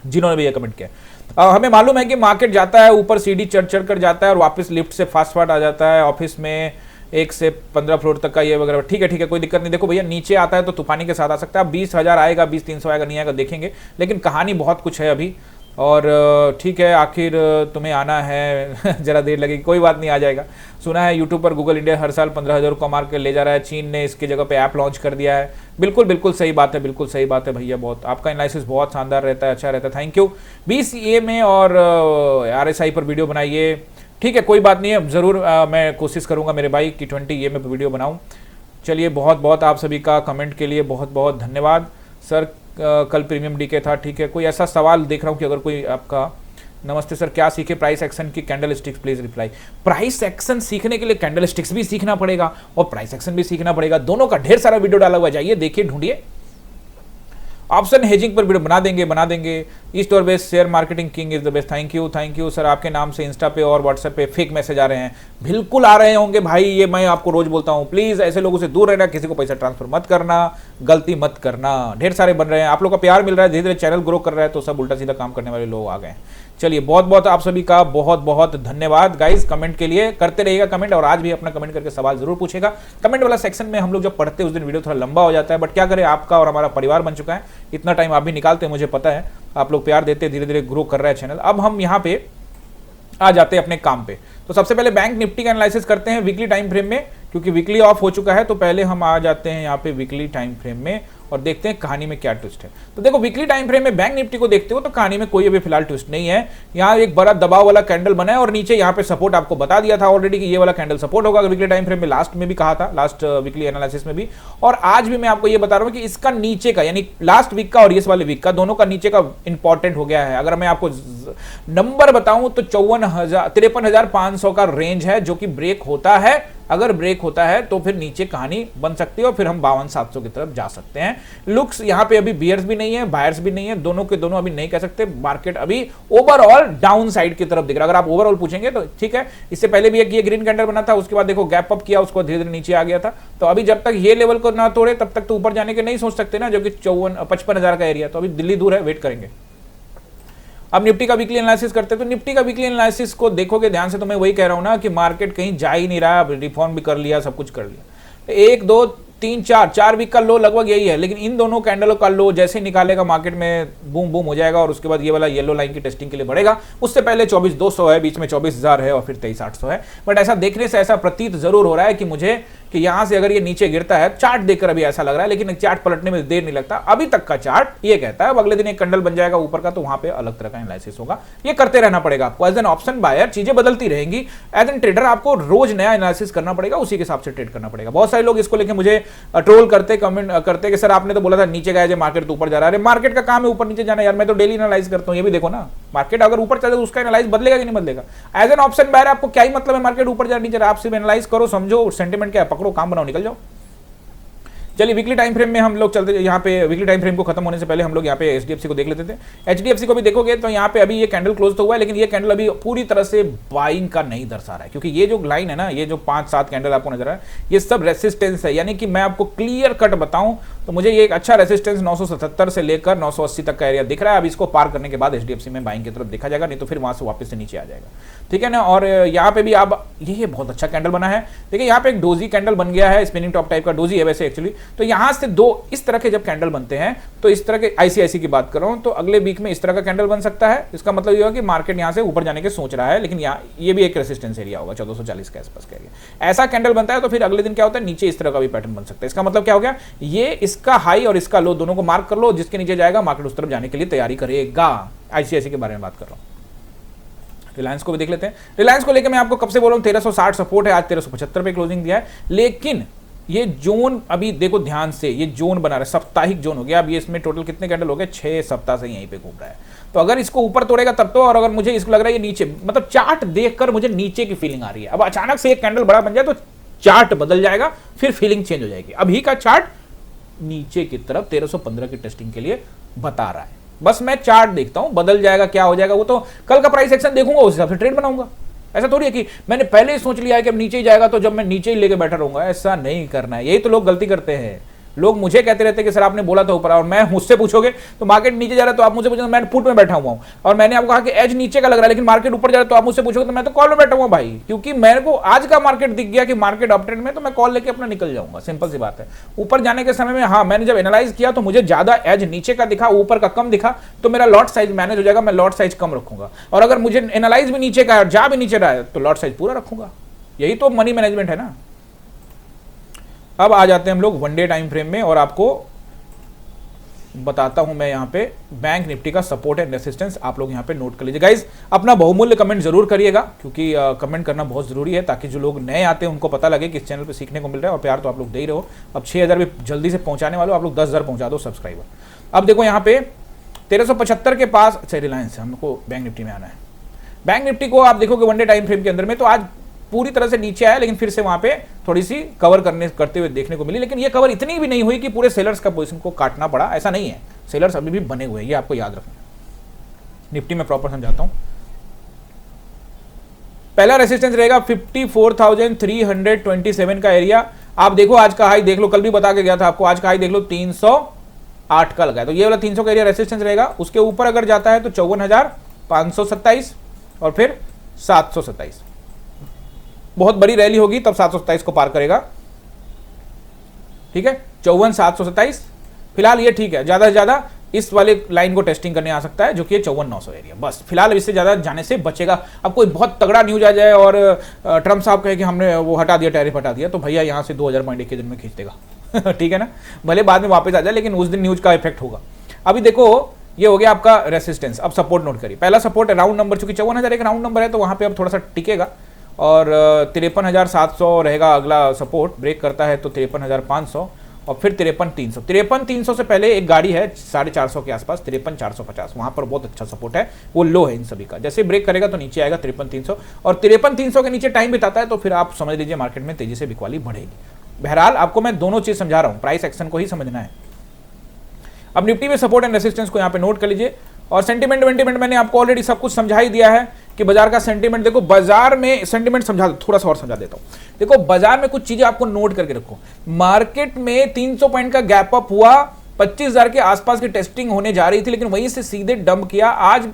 जिन्होंने भी ये कमेंट किया। हमें मालूम है कि मार्केट जाता है ऊपर, सीढ़ी चढ़ कर जाता है और वापस लिफ्ट से फास्ट आ जाता है। ऑफिस में 1 से 15 फ्लोर तक का ये वगैरह, ठीक है, कोई दिक्कत नहीं। देखो भैया, नीचे आता है तो तूफानी के साथ आ सकता है। 20,000 आएगा, 20,300 आएगा, नहीं आएगा देखेंगे, लेकिन कहानी बहुत कुछ है अभी। और ठीक है, आखिर तुम्हें आना है जरा देर लगेगी, कोई बात नहीं, आ जाएगा। सुना है यूट्यूब पर गूगल इंडिया हर साल 15,000 को मार के ले जा रहा है, चीन ने इसकी जगह पे ऐप लॉन्च कर दिया है। बिल्कुल सही बात है, बिल्कुल सही बात है भैया, बहुत आपका एनालिसिस बहुत शानदार रहता है, अच्छा रहता है, थैंक यू। BCA में और RSI पर वीडियो बनाइए। ठीक है, कोई बात नहीं है, ज़रूर मैं कोशिश करूँगा मेरे भाई कि 20A में वीडियो बनाऊँ। चलिए, बहुत आप सभी का कमेंट के लिए बहुत धन्यवाद। सर कल प्रीमियम डीके था, ठीक है, कोई ऐसा सवाल देख रहा हूँ कि अगर कोई आपका, नमस्ते सर, क्या सीखे प्राइस एक्शन की candle sticks, please reply. Price action सीखने के लिए कैंडल स्टिक्स भी सीखना पड़ेगा और प्राइस एक्शन भी सीखना पड़ेगा, दोनों का ढेर सारा वीडियो डाला हुआ, जाइए देखिए, ढूंढिए। ऑप्शन हेजिंग पर वीडियो बना देंगे। ईस्ट और west share marketing king is the best, thank you sir. आपके नाम से इंस्टा पे और व्हाट्सएप पे फेक मैसेज आ रहे हैं, बिल्कुल आ रहे होंगे भाई, ये मैं आपको रोज बोलता हूँ, प्लीज ऐसे लोगों से दूर रहना, किसी को पैसा ट्रांसफर मत करना, गलती मत करना। ढेर सारे बन रहे हैं, आप लोग का प्यार मिल रहा है, धीरे धीरे चैनल ग्रो कर रहा है, तो सब उल्टा सीधा काम करने वाले लोग आ गए हैं। चलिए, बहुत आप सभी का बहुत धन्यवाद गाइस कमेंट के लिए। करते रहिएगा कमेंट, और आज भी अपना कमेंट करके सवाल जरूर पूछेगा। कमेंट वाला सेक्शन में हम लोग जब पढ़ते हैं उस दिन वीडियो थोड़ा लंबा हो जाता है, बट क्या करें, आपका और हमारा परिवार बन चुका है, इतना टाइम आप भी निकालते हैं, मुझे पता है, आप लोग प्यार देते, धीरे धीरे ग्रो कर रहा है चैनल। अब हम यहाँ पे आ जाते हैं अपने काम पे। तो सबसे पहले बैंक निफ्टी का एनालिसिस करते हैं वीकली टाइम फ्रेम में, क्योंकि वीकली ऑफ हो चुका है, तो पहले हम आ जाते हैं यहाँ पे वीकली टाइम फ्रेम में और देखते हैं कहानी में क्या ट्विस्ट है। तो देखो, वीकली टाइम फ्रेम में बैंक निफ्टी को देखते हो तो कहानी में कोई अभी फिलहाल ट्विस्ट नहीं है। यहाँ एक बड़ा दबाव वाला कैंडल बना है और नीचे यहाँ पे सपोर्ट आपको बता दिया था ऑलरेडी कि ये वाला कैंडल सपोर्ट होगा वीकली टाइम फ्रेम में, लास्ट में भी कहा था, लास्ट वीकली एनालिसिस में भी, और आज भी मैं आपको ये बता रहा हूँ कि इसका नीचे का, यानी लास्ट वीक का और इस वाले वीक का, दोनों का नीचे का इंपॉर्टेंट हो गया है। अगर मैं आपको नंबर बताऊं तो 53,500 का रेंज है जो कि ब्रेक होता है। अगर ब्रेक होता है तो फिर नीचे कहानी बन सकती है और फिर हम 52,700 की तरफ जा सकते हैं। लुक्स यहां पे अभी बियर्स भी नहीं है, बायर्स भी नहीं है, दोनों के दोनों अभी नहीं कह सकते। मार्केट अभी ओवरऑल डाउन साइड की तरफ दिख रहा है। अगर आप ओवरऑल पूछेंगे तो ठीक है, इससे पहले भी एक ये ग्रीन कैंडल बना था, उसके बाद देखो गैप अप किया, उसको धीरे धीरे नीचे आ गया था। तो अभी जब तक ये लेवल को ना तोड़े तब तक तो ऊपर जाने के नहीं सोच सकते ना, जो कि 55,000 का एरिया। तो अभी दिल्ली दूर है, वेट करेंगे। अब निफ्टी का वीकली एनालिसिस करते हैं। तो निफ्टी का वीकली एनालिसिस को देखोगे ध्यान से तो मैं वही कह रहा हूं ना कि मार्केट कहीं जा ही नहीं रहा। रिफॉर्म भी कर लिया, सब कुछ कर लिया। 1 2 3 4 वीक का लो लगभग यही है, लेकिन इन दोनों कैंडलों का लो जैसे निकालेगा मार्केट में बूम बूम हो जाएगा और उसके बाद ये वाला येलो लाइन की टेस्टिंग के लिए बढ़ेगा। उससे पहले 24,200 है, बीच में 24,000 है और फिर 23,800 है। बट ऐसा देखने से ऐसा प्रतीत जरूर हो रहा है कि मुझे कि यहां से अगर ये नीचे गिरता है, चार्ट देखकर अभी ऐसा लग रहा है, लेकिन चार्ट पलटने में देर नहीं लगता। अभी तक का चार्ट ये कहता है अब अगले दिन एक कैंडल बन जाएगा ऊपर का, तो वहां पे अलग तरह का एनालिसिस होगा। ये करते रहना पड़ेगा आपको। एज एन ऑप्शन बायर चीजें बदलती रहेंगी, एज एन ट्रेडर आपको रोज नया एनालिसिस करना पड़ेगा, उसी के हिसाब से ट्रेड करना पड़ेगा। बहुत सारे लोग इसको लेकर मुझे ट्रोल करते, कमेंट करते कि सर आपने तो बोला था नीचे गया जो मार्केट तो ऊपर जा रहा है। मार्केट का काम है ऊपर नीचे जाना यार, मैं तो डेली एनालाइज करता हूं। ये भी देखो ना, मार्केट अगर ऊपर चले तो उसका एनालाइज बदलेगा कि नहीं बदलेगा। एज एन ऑप्शन बायर आपको क्या ही मतलब है मार्केट ऊपर जा नीचे, आप सिर्फ एनालाइज करो, समझो सेंटीमेंट क्या है, पकड़ो, काम बनाओ, निकल जाओ। चलिए वीकली टाइम फ्रेम में हम लोग चलते, यहाँ पे वीकली टाइम फ्रेम को खत्म होने से पहले हम लोग यहाँ पे एचडीएफसी को देख लेते थे। एचडीएफसी को भी देखोगे तो यहाँ पे अभी ये कैंडल क्लोज तो हुआ है, लेकिन ये कैंडल अभी पूरी तरह से बाइंग का नहीं दर्शा रहा है, क्योंकि ये जो लाइन है ना, ये जो 5-7 कैंडल आपको नजर आ रहा है, ये सब रेसिस्टेंस है। यानी कि मैं आपको क्लियर कट बताऊं तो मुझे ये एक अच्छा रेसिस्टेंस 977 से लेकर 980 तक का एरिया दिख रहा है। अब इसको पार करने के बाद एचडीएफसी में बाइंग की तरफ देखा जाएगा, नहीं तो फिर वहां से वापस से नीचे आ जाएगा, ठीक है ना। और यहाँ पे भी आप ये बहुत अच्छा कैंडल बना है, देखिए यहाँ पे एक डोजी कैंडल बन गया है, स्पिनिंग टॉप टाइप का डोजी है वैसे एक्चुअली। तो यहाँ से दो इस तरह के जब कैंडल बनते हैं, तो इस तरह के आईसीआईसी की बात कर रहा हूं, तो अगले वीक में इस तरह का कैंडल बन सकता है। इसका मतलब ये होगा कि मार्केट यहां से ऊपर जाने के सोच रहा है, लेकिन यहाँ ये भी एक रेसिस्टेंस एरिया होगा 1440 के आसपास का एरिया। ऐसा कैंडल बनता है तो फिर अगले दिन क्या होता है, नीचे इस तरह का भी पैटर्न बन सकता है। इसका मतलब क्या हो गया, ये इसका हाई और इसका लो दोनों को मार्क कर लो, जिसके नीचे जाएगा मार्केट उस तरफ जाने के लिए तैयारी करेगा। आईसीआईसी के बारे में बात कर रहा हूं। रिलायंस को भी देख लेते हैं। रिलायंस को लेकर मैं आपको कब से बोल रहा हूं 1360 सपोर्ट है, आज 1375 पे क्लोजिंग दिया है, लेकिन ये जोन अभी देखो ध्यान से, ये जोन बना रहा है, साप्ताहिक जोन हो गया। अब ये इसमें टोटल कितने कैंडल हो गए, 6 सप्ताह से यहीं पे घूम रहा है। तो अगर इसको ऊपर तोड़ेगा तब तो, और अगर मुझे इसको लग रहा है ये नीचे, मतलब चार्ट देखकर मुझे नीचे की फीलिंग आ रही है। अब अचानक से एक कैंडल बड़ा बन जाए तो चार्ट बदल जाएगा, फिर फीलिंग चेंज हो जाएगी। अभी का चार्ट नीचे की तरफ 1315 की टेस्टिंग के लिए बता रहा है। बस मैं चार्ट देखता हूं, बदल जाएगा क्या हो जाएगा वो तो कल का प्राइस एक्शन देखूंगा, उस हिसाब से ट्रेड बनाऊंगा। ऐसा थोड़ी है कि मैंने पहले ही सोच लिया है कि अब नीचे ही जाएगा तो जब मैं नीचे ही लेके बैठा रहूंगा, ऐसा नहीं करना है। यही तो लोग गलती करते हैं। लोग मुझे कहते रहते हैं कि सर आपने बोला था ऊपर, और मैं मुझसे पूछोगे तो मार्केट नीचे जा रहा है तो आप मुझसे पूछोगे, मैं पुट में बैठा हुआ हूं और मैंने आपको कहा कि एज नीचे का लग रहा है लेकिन मार्केट ऊपर जा रहा है, तो आप मुझसे पूछोगे तो मैं तो कॉल में बैठा हुआ भाई, क्योंकि मेरे को आज का मार्केट दिख गया कि मार्केट अप ट्रेंड में, तो मैं कॉल लेके अपना निकल जाऊंगा। सिंपल सी बात है। ऊपर जाने के समय में हाँ, मैंने जब एनालाइज किया तो मुझे ज्यादा एज नीचे का दिखा, ऊपर का कम दिखा, तो मेरा लॉट साइज मैनेज हो जाएगा, मैं लॉट साइज कम रखूंगा। और अगर मुझे एनालाइज भी नीचे का जा भी नीचे रहा है तो लॉट साइज पूरा रखूंगा। यही तो मनी मैनेजमेंट है ना। अब आ जाते हैं हम लोग वनडे टाइम फ्रेम में, और आपको बताता हूं मैं यहां पे बैंक निफ्टी का सपोर्ट एंड रेसिस्टेंस आप लोग यहां पे नोट कर लीजिए। गाइज अपना बहुमूल्य कमेंट जरूर करिएगा, क्योंकि कमेंट करना बहुत जरूरी है, ताकि जो लोग नए आते हैं उनको पता लगे कि इस चैनल पे सीखने को मिल रहा है। और प्यार तो आप लोग दे ही रहे हो। अब 6000 भी जल्दी से पहुंचाने वाले हो, आप लोग 10,000 पहुंचा दो सब्सक्राइबर। अब देखो यहाँ पे 1375 के पास, अच्छा रिलायंस है, हमको बैंक निफ्टी में आना है। बैंक निफ्टी को आप देखोगे वनडे टाइम फ्रेम के अंदर में तो आज पूरी तरह से नीचे आया, लेकिन फिर से वहां पे थोड़ी सी कवर करते हुए देखने को मिली, लेकिन ये कवर इतनी भी नहीं हुई कि पूरे सेलर्स का पोजीशन को काटना पड़ा। ऐसा नहीं है, सेलर्स अभी भी बने हुए हैं, ये आपको याद रखना। निफ्टी में प्रॉपर समझाता हूं। पहला रेसिस्टेंस रहेगा 54,327 का एरिया। आप देखो आज का हाई देख लो, कल भी बता के गया था आपको, आज का हाई देख लो 308 का लगा है, तो ये वाला 300 का एरिया रेसिस्टेंस रहेगा। उसके ऊपर अगर जाता है तो 54,527 और फिर 727, बहुत बड़ी रैली होगी तब 727 को पार करेगा, ठीक है। 54,727 फिलहाल ये ठीक है, ज्यादा से ज्यादा इस वाले लाइन को टेस्टिंग करने आ सकता है, जो कि 54,900 एरिया। बस फिलहाल इससे ज्यादा जाने से बचेगा। अब कोई बहुत तगड़ा न्यूज आ जाए और ट्रम्प साहब कहे कि हमने वो हटा दिया, टैरिफ हटा दिया, तो भैया यहां से 2000 पॉइंट एक दिन में खींच देगा ठीक है ना। भले बाद में वापस आ जाए, लेकिन उस दिन न्यूज का इफेक्ट होगा। अभी देखो ये हो गया आपका रेसिस्टेंस। अब सपोर्ट नोट करिए। पहला सपोर्ट राउंड नंबर, चूंकि 54,000 एक राउंड नंबर है, तो वहां पे अब थोड़ा सा टिकेगा, और 53,700 रहेगा अगला सपोर्ट। ब्रेक करता है तो 53,500, और फिर 53,300। 53,300 से पहले एक गाड़ी है 450 के आसपास, 53,450, वहां पर बहुत अच्छा सपोर्ट है, वो लो है इन सभी का। जैसे ब्रेक करेगा तो नीचे आएगा 53,300, और 53,300 के नीचे टाइम बिताता है तो फिर आप समझ लीजिए मार्केट में तेजी से बिकवाली बढ़ेगी। बहरहाल आपको मैं दोनों चीज समझा रहा हूं, प्राइस एक्शन को ही समझना है। अब निफ्टी में सपोर्ट एंड रेसिस्टेंस को यहां पे नोट कर लीजिए, और सेंटीमेंट वेंटीमेंट मैंने आपको ऑलरेडी सब कुछ समझा ही दिया है कि बाजार का सेंटीमेंट देखो, बाजार में सेंटीमेंट समझा, थोड़ा सा और समझा देता हूं। देखो बाजार में कुछ चीजें आपको नोट करके रखो। मार्केट में 300 पॉइंट का गैप अप हुआ, 25,000 के आसपास की टेस्टिंग होने जा रही थी, लेकिन वहीं से सीधे डंप किया। आज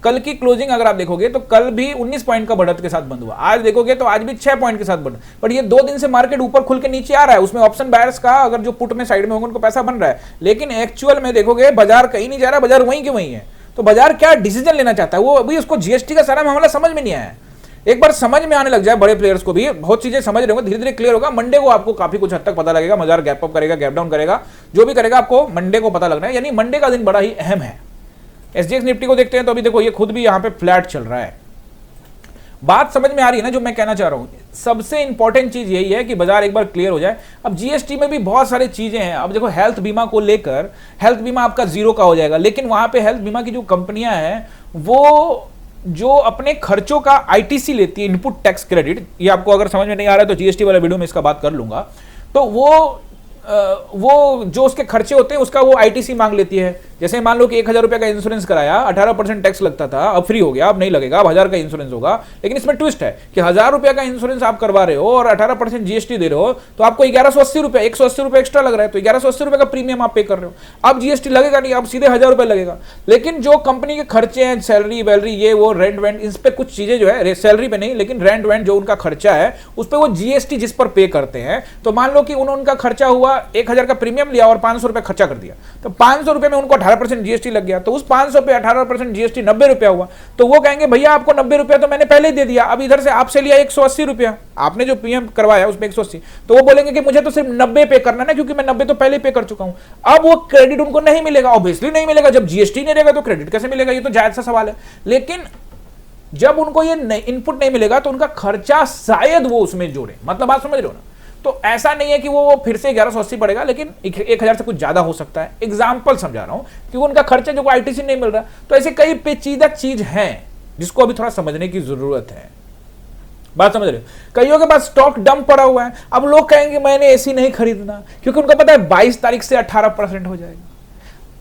कल की क्लोजिंग अगर आप देखोगे तो कल भी 19 पॉइंट का बढ़त के साथ बंद हुआ, आज देखोगे तो आज भी 6 पॉइंट के साथ बंद। पर ये 2 दिन से मार्केट ऊपर खुल के नीचे आ रहा है, उसमें ऑप्शन बायर्स का अगर जो पुट में साइड में होंगे उनको पैसा बन रहा है, लेकिन एक्चुअल में देखोगे बाजार कहीं नहीं जा रहा, बाजार वहीं के वहीं है। तो बाजार क्या डिसीजन लेना चाहता है, वो अभी उसको जीएसटी का सारा मामला समझ में नहीं आया है। एक बार समझ में आने लग जाए, बड़े प्लेयर्स को भी बहुत चीजें समझ रहे होंगे, धीरे धीरे क्लियर होगा। मंडे को आपको काफी कुछ हद तक पता लगेगा, बाजार गैप अप करेगा, गैप डाउन करेगा, जो भी करेगा आपको मंडे को पता लगना है। यानी मंडे का दिन बड़ा ही अहम है। एसजीएक्स निफ्टी को देखते हैं तो अभी देखो ये खुद भी यहां पे फ्लैट चल रहा है। बात समझ में आ रही है ना जो मैं कहना चाह रहा हूं। सबसे इंपॉर्टेंट चीज यही है कि बाजार एक बार क्लियर हो जाए। अब जीएसटी में भी बहुत सारी चीजें हैं। अब देखो हेल्थ बीमा को लेकर, हेल्थ बीमा आपका 0 का हो जाएगा, लेकिन वहां पे हेल्थ बीमा की जो कंपनियां हैं वो जो अपने खर्चों का आईटीसी लेती है, इनपुट टैक्स क्रेडिट, ये आपको अगर समझ में नहीं आ रहा है तो जीएसटी वाला वीडियो में इसका बात कर लूंगा। तो वो जो उसके खर्चे होते हैं उसका वो आईटीसी मांग लेती है। जैसे मान लो कि 1,000 रुपए का इंश्योरेंस कराया, 18% टैक्स लगता था, अब फ्री हो गया, अब नहीं लगेगा, अब 1,000 का इंश्योरेंस होगा। लेकिन इसमें ट्विस्ट है कि 1,000 रुपए का इंश्योरेंस आप करवा रहे हो और 18% जीएसटी दे रहे हो, तो आपको 1180 रुपए, 180 रुपए एक्स्ट्रा लग रहा है, तो 1180 रुपए का प्रीमियम आप पे कर रहे हो। अब जीएसटी लगेगा नहीं, अब सीधे 1,000 रुपए लगेगा। लेकिन जो कंपनी के खर्चे हैं, सैलरी वैलरी, ये वो रेंट वेंट, इस पे कुछ चीजें जो है, सैलरी पे नहीं लेकिन रेंट वेंट जो उनका खर्चा है उस पर वो जीएसटी जिस पर पे करते हैं। तो मान लो कि उनका खर्चा हुआ 1,000 का प्रीमियम लिया और 500 रुपए खर्चा कर दिया, तो 500 रुपए में उनको 18% जीएसटी लग गया, तो उस 500 पे 18% जीएसटी 90 रुपया हुआ। तो वो कहेंगे भैया आपको 90 रुपया तो मैंने पहले ही दे दिया, अब इधर से आपसे लिया 180 रुपया, आपने जो पीएम करवाया उसमें 180, तो वो बोलेंगे कि मुझे तो सिर्फ 90 पे करना ना, क्योंकि मैं 90 तो पहले पे कर चुका हूं। अब वो क्रेडिट उनको नहीं मिलेगा, ऑब्वियसली नहीं मिलेगा। जब जीएसटी नहीं रहेगा तो क्रेडिट कैसे मिलेगा, ये तो जायज सा सवाल है। लेकिन जब उनको ये इनपुट नहीं मिलेगा तो उनका खर्चा शायद वो उसमें जोड़े, मतलब बात समझ रहे हो ना। तो ऐसा नहीं है कि वो फिर से 1180 पड़ेगा, लेकिन 1,000 से कुछ ज्यादा हो सकता है। एग्जाम्पल समझा रहा हूं, क्योंकि उनका खर्चा जो आईटीसी नहीं मिल रहा। तो ऐसे कई पेचीदा चीज है जिसको अभी थोड़ा समझने की जरूरत है। बात समझ रहे हो। कईयों के पास स्टॉक डंप पड़ा हुआ है, अब लोग कहेंगे मैंने एसी नहीं खरीदना, क्योंकि उनको पता है 22 तारीख से 18% हो जाएगा।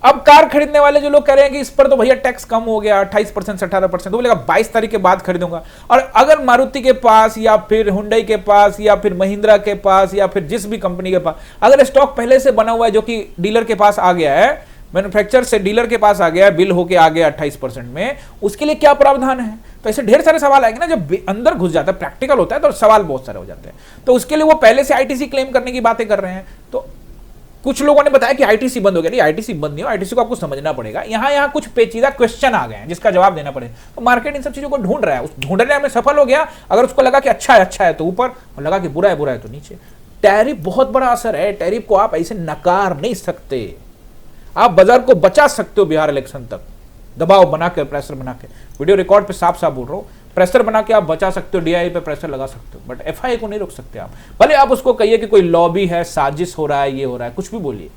अब कार खरीदने वाले जो लोग कह रहे हैं कि इस पर तो भैया टैक्स कम हो गया 28% से 18%, तो बोलेगा 22 तारीख के बाद खरीदूंगा। और अगर मारुति के पास या फिर हुंडई के पास या फिर महिंद्रा के पास या फिर जिस भी कंपनी के पास अगर स्टॉक पहले से बना हुआ है, जो कि डीलर के पास आ गया है, मैन्युफैक्चरर से डीलर के पास आ गया है, बिल होके आ गया 28% में, उसके लिए क्या प्रावधान है। तो ऐसे ढेर सारे सवाल आएंगे ना, जब अंदर घुस जाता है, प्रैक्टिकल होता है तो सवाल बहुत सारे हो जाते हैं। तो उसके लिए वो पहले से आईटीसी क्लेम करने की बातें कर रहे हैं। तो कुछ लोगों ने बताया कि आईटीसी बंद हो गया, नहीं आईटीसी बंद नहीं हो, आईटीसी को आपको समझना पड़ेगा। यहां कुछ पेचीदा क्वेश्चन आ गए हैं जिसका जवाब देना पड़ेगा। तो मार्केट इन सब चीजों को ढूंढ रहा है, उस ढूंढने में सफल हो गया। अगर उसको लगा कि अच्छा है तो ऊपर, और लगा कि बुरा है तो नीचे। टैरिफ बहुत बड़ा असर है, टैरिफ को आप ऐसे नकार नहीं सकते। आप बाजार को बचा सकते हो बिहार इलेक्शन तक, दबाव बना के, प्रेशर बना के। वीडियो रिकॉर्ड पे साफ साफ बोल रहा हूं, प्रेशर बना के आप बचा सकते हो, डीआई पे प्रेशर लगा सकते हो, बट एफआई को नहीं रोक सकते आप। भले आप उसको कहिए कि कोई लॉबी है, साजिश हो रहा है, ये हो रहा है, कुछ भी बोलिए,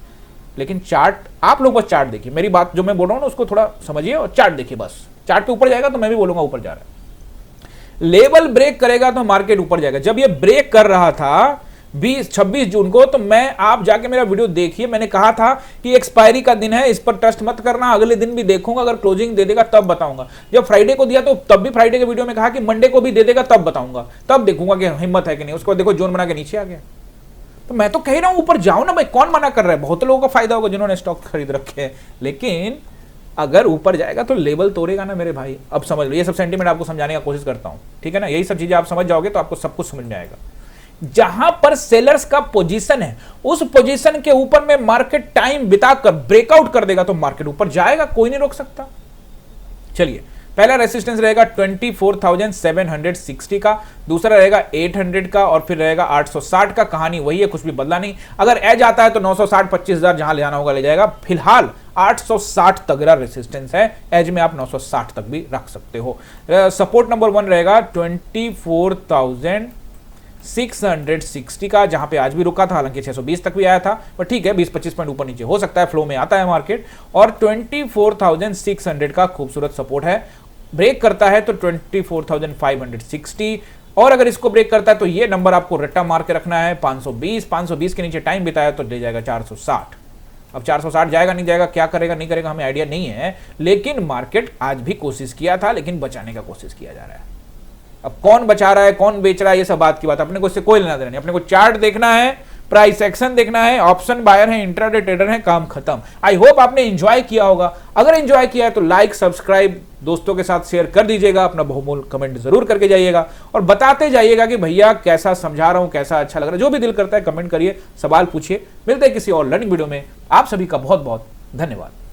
लेकिन चार्ट आप लोग बस चार्ट देखिए। मेरी बात जो मैं बोल रहा हूं ना उसको थोड़ा समझिए और चार्ट देखिए। बस चार्ट पे ऊपर जाएगा तो मैं भी बोलूंगा ऊपर जा रहा है। लेवल ब्रेक करेगा तो मार्केट ऊपर जाएगा। जब ये ब्रेक कर रहा था 26 जून को, तो मैं, आप जाके मेरा वीडियो देखिए, मैंने कहा था कि एक्सपायरी का दिन है, इस पर ट्रस्ट मत करना, अगले दिन भी देखूंगा, अगर क्लोजिंग दे देगा तब बताऊंगा। जब फ्राइडे को दिया तो तब भी फ्राइडे के वीडियो में कहा कि मंडे को भी दे देगा तब बताऊंगा, तब देखूंगा कि हिम्मत है कि नहीं। उसको देखो जोन बना के नीचे आ गया। तो मैं तो कह रहा हूं ऊपर जाओ ना भाई, कौन मना कर रहा है। बहुत लोगों को फायदा होगा जिन्होंने स्टॉक खरीद रखे हैं, लेकिन अगर ऊपर जाएगा तो लेवल तोड़ेगा ना मेरे भाई। अब समझ लो, ये सब सेंटीमेंट आपको समझाने का कोशिश करता हूं, ठीक है ना। यही सब चीजें आप समझ जाओगे तो आपको सब कुछ समझ में आएगा। जहां पर सेलर्स का पोजीशन है, उस पोजीशन के ऊपर में मार्केट टाइम बिताकर ब्रेकआउट कर देगा तो मार्केट ऊपर जाएगा, कोई नहीं रोक सकता। चलिए, पहला रेसिस्टेंस रहेगा 24,760 का, दूसरा रहेगा 800 का, और फिर रहेगा 860 का। कहानी वही है, कुछ भी बदला नहीं। अगर एज आता है तो 960, 25,000 जहां ले जाना होगा ले जाएगा। फिलहाल 860 तक रेसिस्टेंस है, एज में आप 960 तक भी रख सकते हो। सपोर्ट नंबर 1 रहेगा 24,000 660 का, जहां पे आज भी रुका था, हालांकि 620 तक भी आया था, पर ठीक है 20-25 पॉइंट ऊपर नीचे हो सकता है, फ्लो में आता है मार्केट। और 24,600 का खूबसूरत सपोर्ट है, ब्रेक करता है तो 24,560, और अगर इसको ब्रेक करता है तो ये नंबर आपको रट्टा मार के रखना है 520 के नीचे टाइम बिताया तो ले जाएगा 460। अब 460 जाएगा नहीं जाएगा, क्या करेगा नहीं करेगा, हमें आइडिया नहीं है, लेकिन मार्केट आज भी कोशिश किया था, लेकिन बचाने का कोशिश किया जा रहा है। अब कौन बचा रहा है कौन बेच रहा है ये सब बात की बात, अपने को इससे कोई लेना देना नहीं, अपने को चार्ट देखना है, प्राइस एक्शन देखना है, ऑप्शन बायर है, इंट्राडे ट्रेडर है, काम खत्म। आई होप आपने एंजॉय किया होगा, अगर एंजॉय किया है तो लाइक सब्सक्राइब दोस्तों के साथ शेयर कर दीजिएगा, अपना बहुमूल्य कमेंट जरूर करके जाइएगा और बताते जाइएगा कि भैया कैसा समझा रहा हूं, कैसा अच्छा लग रहा है। जो भी दिल करता है कमेंट करिए, सवाल पूछिए। मिलते हैं किसी और लर्निंग वीडियो में, आप सभी का बहुत बहुत धन्यवाद।